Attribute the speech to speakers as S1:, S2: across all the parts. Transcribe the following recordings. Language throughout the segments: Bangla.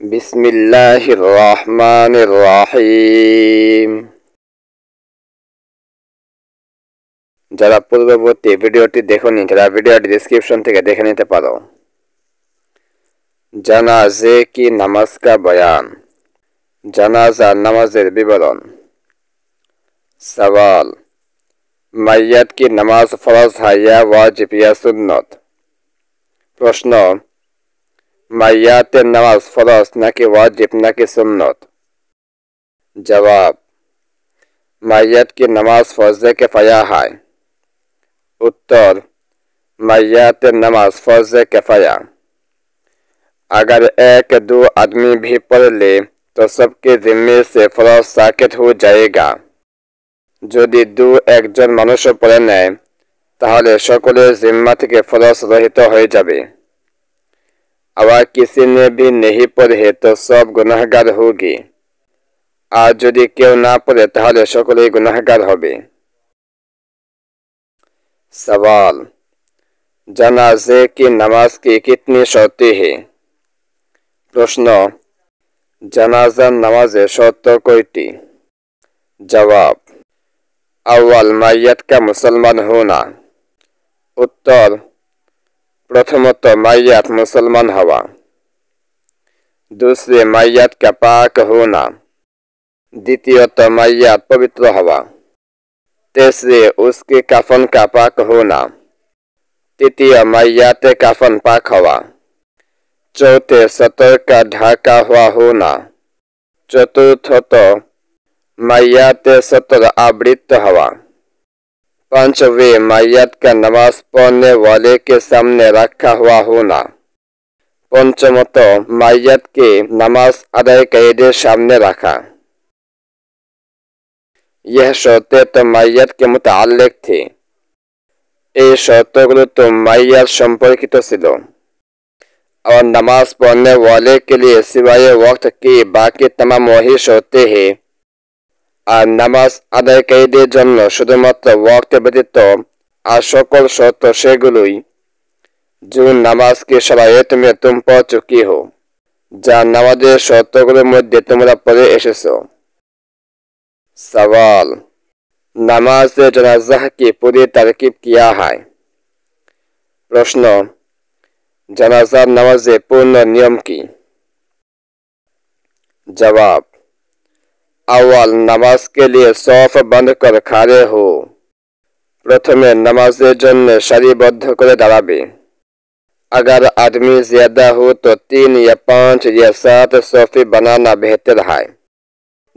S1: বিসমিল্লাহির রহমানির রহিম। যারা পূর্ববর্তী ভিডিওটি দেখোনি তারা ভিডিওটি ডেসক্রিপশন থেকে দেখে নিতে পারো। জানাজে কি নামাজ কা বয়ান। জানাজা নামাজের বিবরণ। सवाल, मैयत की नमाज फर्ज है या वाजिब या सुन्नत। प्रश्न, मैयत नमाज फर्ज न कि वाजिब न कि सुन्नत। जवाब, मैयत की नमाज फर्ज किफाया है। उत्तर, मैयत नमाज फर्ज किफाया। अगर एक दो आदमी भी पढ़ ले तो सबके जिम्मे से फर्ज साकित हो जाएगा। যদি দু একজন মানুষও পড়ে নেয় তাহলে সকলের জিম্মা থেকে ফরজ রহিত হয়ে যাবে। আবার किसी ने भी नहीं पढ़े तो सब गुनाहगार होगी। আর যদি কেউ না পড়ে তাহলে সকলেই গুনাহগার হবে। सवाल, जनाजे की नमाज की कितनी शर्तें हैं। प्रश्न, जनाजा नमाजेर शर्त कयटी। जवाब, अव्वल मैयत का मुसलमान होना। उत्तर, प्रथमत मैयत मुसलमान हवा। दूसरे मैयत का पाक होना। द्वितीयत मैयत पवित्र हवा। तीसरे उसके कफन का पाक होना। तृतीय मैयत कफन पाक हवा। चौथे सतर का ढाका हुआ होना। चतुर्थत मैयत सतर आवृत हवा। पांचवें मैयत का नमाज पढ़ने वाले के सामने रखा हुआ होना। पंचमत मैयत के नमाज अदायकारीদের सामने रखा। यह शर्तें तो मैयत के मुताल्लिक थी। এই শর্তগুলো তো मैयत সম্পর্কিত ছিল। और नमाज पढ़ने वाले के लिए सिवाय वक्त की बाकी तमाम वही शर्तें हैं। আর নামাজ আদায়কারীদের জন্য শুধুমাত্র ওয়াক্ত ব্যতীত আর সকল শর্ত সেগুলোই जो नमाज की शरायत में तुम पढ़ चुकी हो, যা নামাজের শর্তগুলোর মধ্যে তোমরা পড়ে এসেছো। सवाल, नमाज जनाजा की पूरी तरकीब क्या है। प्रश्न, जनाजा नमाजे पूर्ण नियम की। जवाब, अव्वल नमाज के लिए सौफ बंद कर खड़े हो। प्रथमे नमाजेर जन्य सारिबद्ध करे दाঁড়াবে। अगर आदमी ज्यादा हो तो 3 या 5 या 7 सौफी बनाना बेहतर है।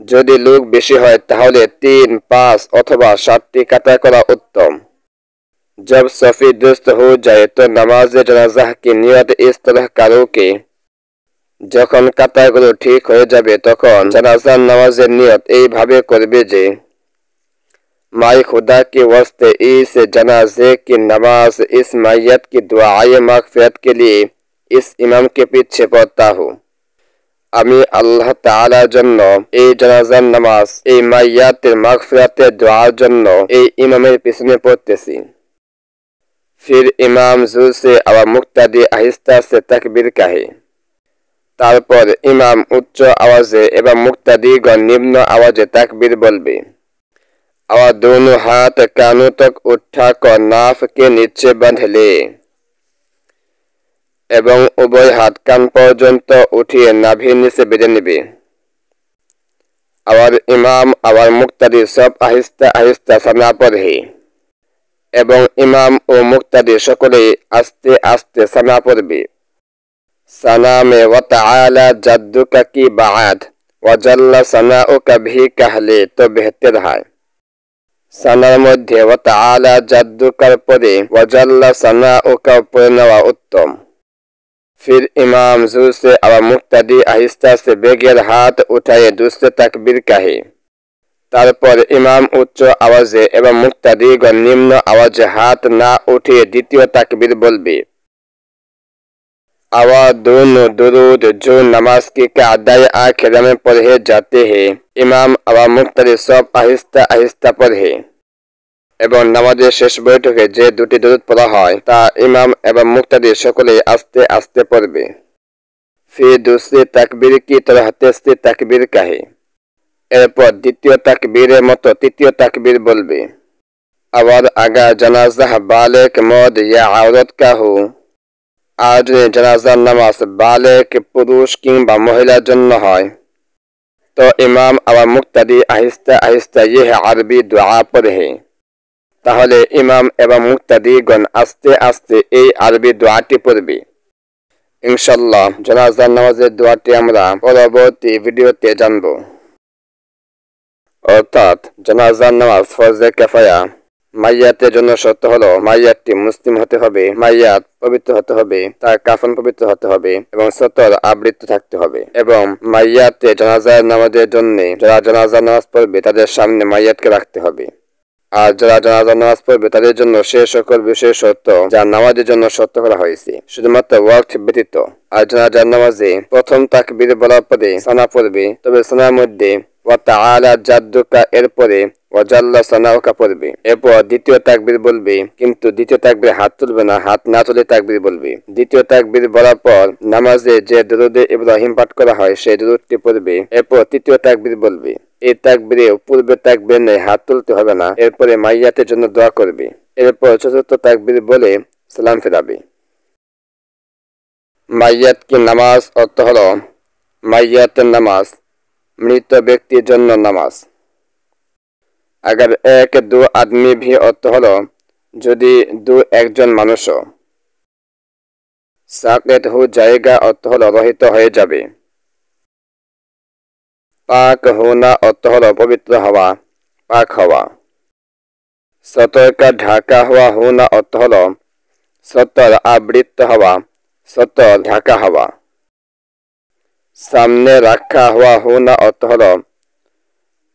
S1: যদি লোক বেশি হয় তাহলে 3, 5 অথবা 7টি কাতার করা উত্তম। जब सफ़ी दुरुस्त हो जाए तो नमाज जनाजा की नियत इस तरह करो कि যখন কাতারগুলো ঠিক হয়ে যাবে তখন জানাজার নামাজের নিয়ত এইভাবে করবে যে माई खुदा के वास्ते इस जनाजे की नमाज इस मैयत की दुआए मग़फ़िरत के लिए इस इमाम के पीछे पढ़ता हूँ। আমি আল্লাহ তাআলার জন্য এই জানাজার নামাজ এই মাইয়াতের মাগফিরাতের দোয়ার জন্য এই ইমামের পিছনে পড়তেছি। फिर इमाम ज़ूर से और मुक्तादी आहिस्ता से तकबीर कहे। তারপর ইমাম উচ্চ আওয়াজে এবং মুক্তাদিগণ নিম্ন আওয়াজে তাকবীর বলবে। और दोनों हाथ कानों तक उठाकर नाफ के नीचे बांध ले এবং উভয় হাত কান পর্যন্ত উঠিয়ে নাভির নিচে বেঁধে নেবে। और इमाम और मुक्तादी सब आहिस्ता आहिस्ता सना पढ़े এবং ইমাম ও মুক্তাদি সকলেই আস্তে আস্তে সানা পড়বে। सना में वतआला जद्दुका की बाद वजल्ला सनाउका भी कहले तो बेहतर है। সানার মধ্যে ওয়াতাআলা জাদ্দুকার পরে ওয়াজাল্লা সানাউকা পড়ে নেওয়া উত্তম। फिर इमाम ज़ूर से और मुक्तादी आहिस्ता से बेगैर हाथ उठाए दूसरे तकबीर कहे। তারপর ইমাম উচ্চ আওয়াজে এবং মুক্তাদিগণ নিম্ন আওয়াজে হাত না উঠিয়ে দ্বিতীয় তাকবীর বলবে। और दोनों दुरूद जो नमाज की अदाई आखिर में पढ़े जाते हैं इमाम और मुक्तादी सब आहिस्ता आहिस्ता पढ़े এবং নামাজের শেষ বৈঠকে যে দুটি দুরূদ পড়া হয় তা ইমাম এবং মুক্তাদি সকলেই আস্তে আস্তে পড়বে। फिर दूसरी तकबीर की तरह तीसरी तकबीर कहे। एरपर द्वितीय तकबीरेर मतो तृतीय तकबीर बोलबे। আবার আগার জানাজা বালেক মদ ইয়া আওরত কা হো, আর যদি জানাজার নামাজ বালেক পুরুষ কিংবা মহিলার জন্য হয় তো ইমাম আবার মুক্তাদি আহিস্তা আহিস্তা ইহ আরবি দোয়া পড়ে। তাহলে ইমাম এবং মুক্তাদিগণ আস্তে আস্তে এই আরবি দোয়াটি পড়বে। ইনশাআল্লাহ জানাজার নামাজের দোয়াটি আমরা পরবর্তী ভিডিওতে জানব। অর্থাৎ জানাজার নামাজ ফরজে কিফায়া। মাইয়াতের জন্য শর্ত হলো মাইয়াতটি মুসলিম হতে হবে, মাইয়াত পবিত্র হতে হবে, তার কাফন পবিত্র হতে হবে এবং সতর আবৃত্ত থাকতে হবে। এবং মাইয়াতে জানাজার নামাজের জন্য যারা জানাজার নামাজ পড়বে তাদের সামনে মাইয়াতকে রাখতে হবে। আর যারা জানাজার নামাজ পড়বে তাদের জন্য সে সকল বিষয় শর্ত যা নামাজের জন্য শর্ত করা হয়েছে, শুধুমাত্র ওয়াক্ত ব্যতীত। আর জানাজার নামাজে প্রথম তাকবীর বলার পরে সানা পড়বে, তবে সানার মধ্যে ওয়া তাআলা জাদ্দুকা এরপরে ওয়াজাল্লা সানাউকা পড়বে। এরপর দ্বিতীয় তাকবীর বলবে, কিন্তু দ্বিতীয় তাকবীর হাত তুলবে না, হাত না তুলে তাকবীর বলবে। দ্বিতীয় তাকবীর বলার পর নামাজে যে দুরুদে ইব্রাহিম পাঠ করা হয় সেই দুরুদটি পড়বে। এরপর তৃতীয় তাকবীর বলবে। এই তাকবীরে পূর্বে তাকবীর নেই, হাত তুলতে হবে না। এরপরে মাইয়াতের জন্য দোয়া করবে। এরপর চতুর্থ তাকবীর বলে সালাম ফেরাবে। মাইয়াত কি নামাজ অর্থ হলো মাইয়াতের নামাজ মৃত ব্যক্তির জন্য নামাজ। अगर एक दो आदमी भी अर्थ हलो यदि दो एकजन मानुषो। साकेत हो जाएगा अर्थ हलो रहित हो जाबे। पाक होना अर्थ हलो पवित्र हवा, पाक हवा। सतर का ढाका हुआ होना अर्थ हलो सतर आवृत्त हवा, सतर ढाका हवा। सामने रखा हुआ होना अर्थ हलो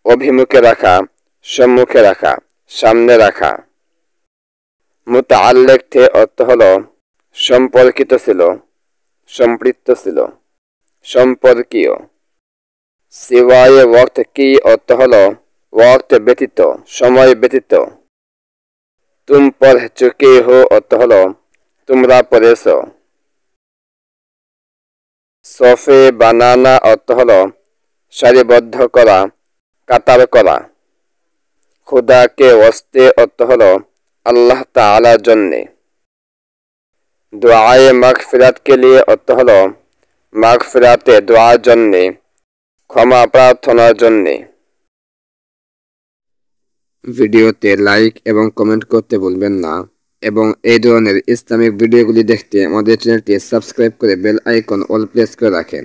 S1: अभिमुखे रखा, सम्मुखे रखा, सामने रखा। मुताल्लिक थे अर्थ हलो सम्पर्कित छिलो, सम्पृक्त छिलो, सम्पर्कीय। सिवाय वक्त की अर्थ हलो वक्त व्यतीत, समय व्यतीत। तुम पढ़ चुके हो अर्थ हलो तुमरा पढ़ेছো। सफे बानाना अर्थ हलो सारिबद्ध करा, कातार करा। खुदा के वास्ते अर्थ हलो अल्लाह ताआला जन्ने। दुआए मगफिरत के लिए अर्थ हलो मगफिरते दुआ जन्ने, क्षमा प्रार्थनार जन्ने। ভিডিওতে লাইক এবং কমেন্ট করতে ভুলবেন না এবং এই ধরনের ইসলামিক ভিডিওগুলি দেখতে আমাদের চ্যানেলটি সাবস্ক্রাইব করে বেল আইকন অল প্রেস করে রাখেন।